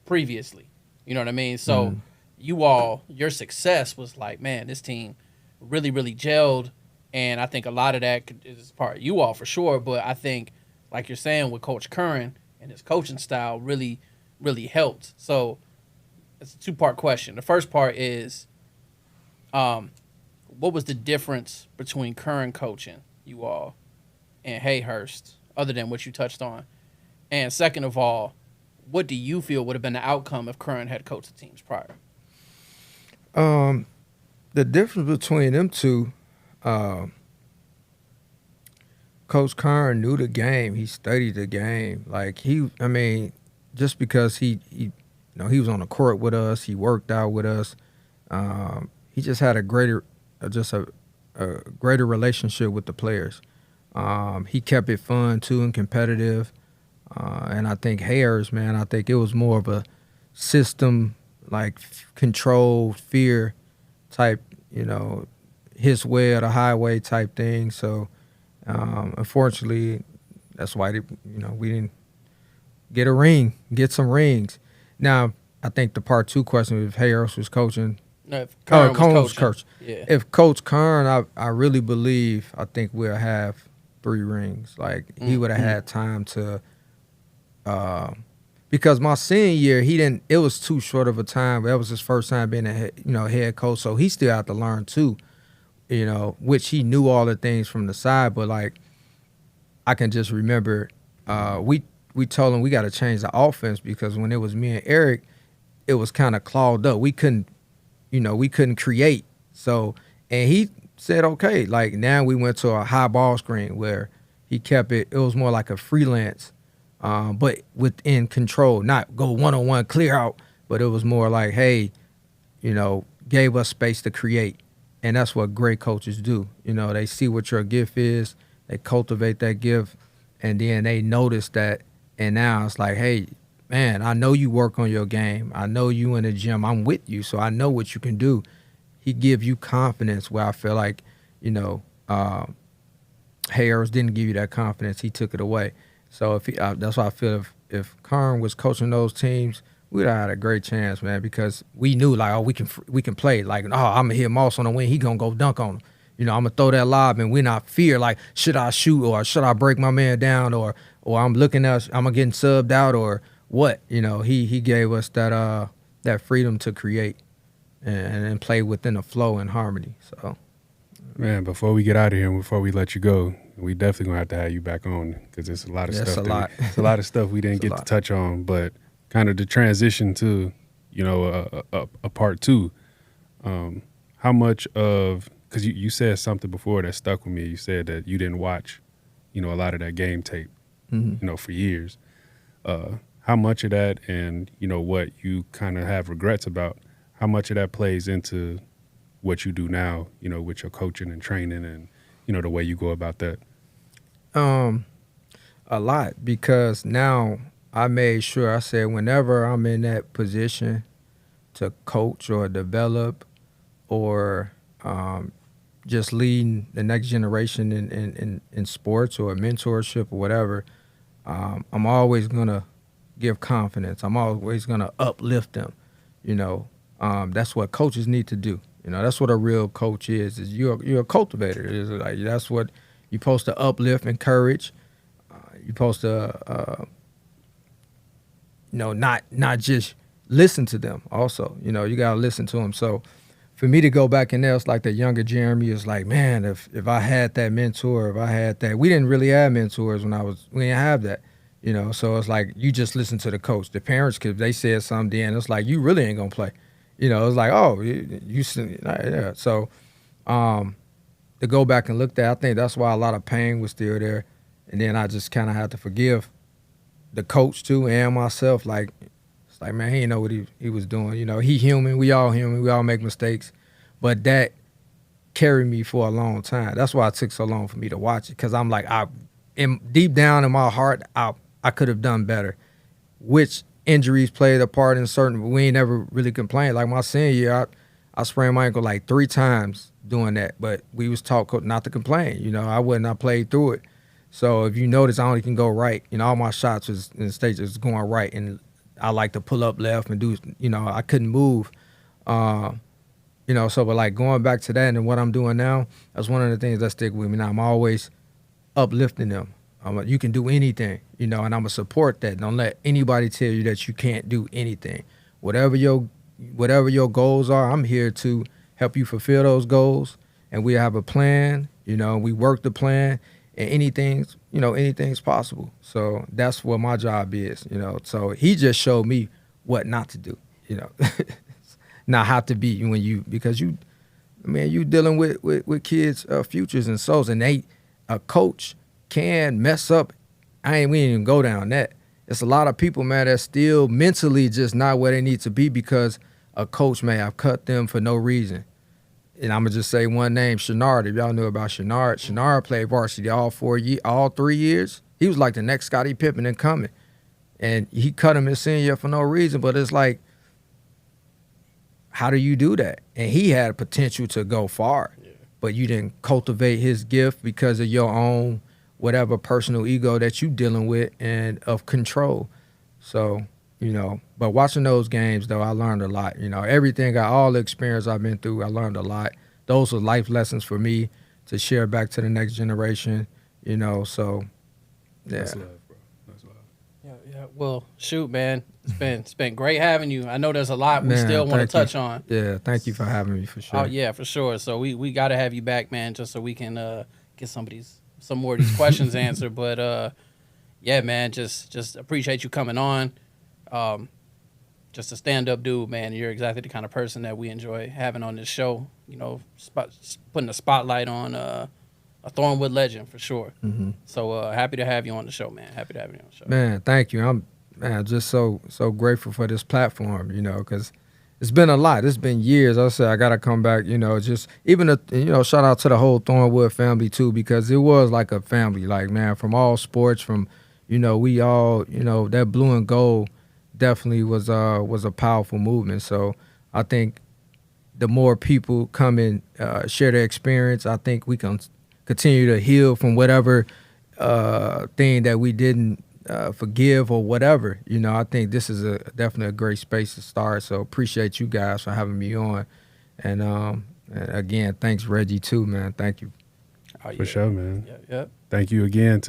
S2: previously. You know what I mean? So your success was like, man, this team really, really gelled. And I think a lot of that is part of you all for sure. But I think, like you're saying, with Coach Curran and his coaching style really, really helped. So it's a two-part question. The first part is, what was the difference between Curran coaching you all and Hayhurst, other than what you touched on? And second of all, what do you feel would have been the outcome if Curran had coached the teams prior?
S3: The difference between them two, Coach Curran knew the game. He studied the game. Like just because he was on the court with us, he worked out with us. He just had a greater relationship with the players. He kept it fun too and competitive. And I think Hayhurst, man, I think it was more of a system, like control, fear type, his way or the highway type thing. So unfortunately, that's why we didn't get some rings. Now, I think the part two question, if Hayhurst was coaching.
S2: No, if Curran was coaching.
S3: Yeah. If Coach Curran, I really believe, I think we'll have 3 rings. Like, he would have had time to because my senior year, it was too short of a time. That was his first time being a head coach, so he still had to learn too, which he knew all the things from the side. But, like, I can just remember we told him we got to change the offense because when it was me and Eric, it was kind of clogged up. We couldn't create. So, and he said, okay, like now we went to a high ball screen where he kept it. It was more like a freelance, but within control, not go 1-on-1 clear out, but it was more like, hey, gave us space to create. And that's what great coaches do. They see what your gift is, they cultivate that gift, and then they notice that. And now it's like, hey, man, I know you work on your game. I know you in the gym. I'm with you, so I know what you can do. He give you confidence where I feel like, Hayhurst didn't give you that confidence. He took it away. So that's why I feel if Curran was coaching those teams, we'd have had a great chance, man, because we knew, like, oh, we can play. Like, oh, I'm going to hit Moss on the wing. He going to go dunk on him. I'm going to throw that lob, and we're not fear, like, should I shoot or should I break my man down or I'm getting subbed out or what. He gave us that freedom to create and play within a flow and harmony. So,
S1: man, before we get out of here and before we let you go, we definitely going to have you back on because it's a lot of stuff. It's a lot of stuff we didn't get to touch on, but kind of the transition to, a part 2. How much of – because you said something before that stuck with me. You said that you didn't watch, a lot of that game tape, for years. How much of that, and what you kind of have regrets about, how much of that plays into what you do now, with your coaching and training and the way you go about that?
S3: A lot, because now I made sure, I said, whenever I'm in that position to coach or develop or just leading the next generation in sports or mentorship or whatever, I'm always going to give confidence. I'm always going to uplift them. That's what coaches need to do. That's what a real coach is you're a cultivator. It's like, that's what you're supposed to uplift, encourage. You're supposed to, not just listen to them also. You got to listen to them. So for me to go back in there, it's like the younger Jeremy is like, man, if I had that mentor, if I had that. We didn't really have mentors we didn't have that. So it's like you just listen to the coach. The parents, if they said something, then it's like you really ain't going to play. It's like, oh, yeah. So to go back and look at, I think that's why a lot of pain was still there. And then I just kind of had to forgive the coach too and myself. Like, it's like, man, he didn't know what he was doing. He human. We all human. We all make mistakes. But that carried me for a long time. That's why it took so long for me to watch it, because I'm like, deep down in my heart, I could have done better. Which injuries played a part in certain. We ain't never really complained. Like my senior year, I sprained my ankle like 3 times doing that. But we was taught not to complain. I played through it. So if you notice, I only can go right. all my shots was in the stage was going right, and I like to pull up left and do. I couldn't move. So but like going back to that and what I'm doing now, that's one of the things that stick with me now. I'm always uplifting them. You can do anything, and I'm gonna support that. Don't let anybody tell you that you can't do anything. Whatever your goals are, I'm here to help you fulfill those goals, and we have a plan. We work the plan. And anything's possible. So that's what my job is, So he just showed me what not to do, not how to be because you dealing with kids' futures and souls, and a coach can mess up. We ain't even go down that. There's a lot of people, man, that's still mentally just not where they need to be because a coach may have cut them for no reason. And I'm going to just say one name, Chenard. If y'all knew about Chenard, Chenard played varsity all 3 years. He was like the next Scottie Pippen incoming. And he cut him his senior year for no reason. But it's like, how do you do that? And he had potential to go far. Yeah. But you didn't cultivate his gift because of your own whatever personal ego that you dealing with and of control. So, but watching those games, though, I learned a lot. Everything, all the experience I've been through, I learned a lot. Those were life lessons for me to share back to the next generation, so, yeah.
S1: That's love, bro. That's love.
S2: Yeah. Well, shoot, man. It's been great having you. I know there's a lot we still want to touch on.
S3: Yeah, thank you for having me, for sure.
S2: Oh, yeah, for sure. So we got to have you back, man, just so we can get some more of these questions answered. But, yeah, man, just appreciate you coming on. Just a stand-up dude, man. You're exactly the kind of person that we enjoy having on this show. Putting a spotlight on a Thornwood legend for sure. Mm-hmm. So happy to have you on the show, man. Happy to have you on the show.
S3: Man, thank you. I'm just so grateful for this platform, because it's been a lot. It's been years. I said I gotta come back. Just even shout out to the whole Thornwood family too, because it was like a family. Like, man, from all sports, from we all that blue and gold definitely was a powerful movement. So I think the more people come and share their experience, I think we can continue to heal from whatever thing that we didn't forgive or whatever. I think this is definitely a great space to start. So appreciate you guys for having me on. And again, thanks Reggie too, man. Thank you.
S2: Oh, yeah.
S1: For sure, man.
S2: Yeah.
S1: Thank you again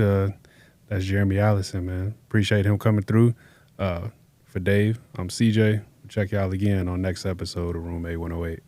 S1: that's Geremie Allison, man. Appreciate him coming through. For Dave, I'm CJ. Check y'all again on next episode of Room A-108.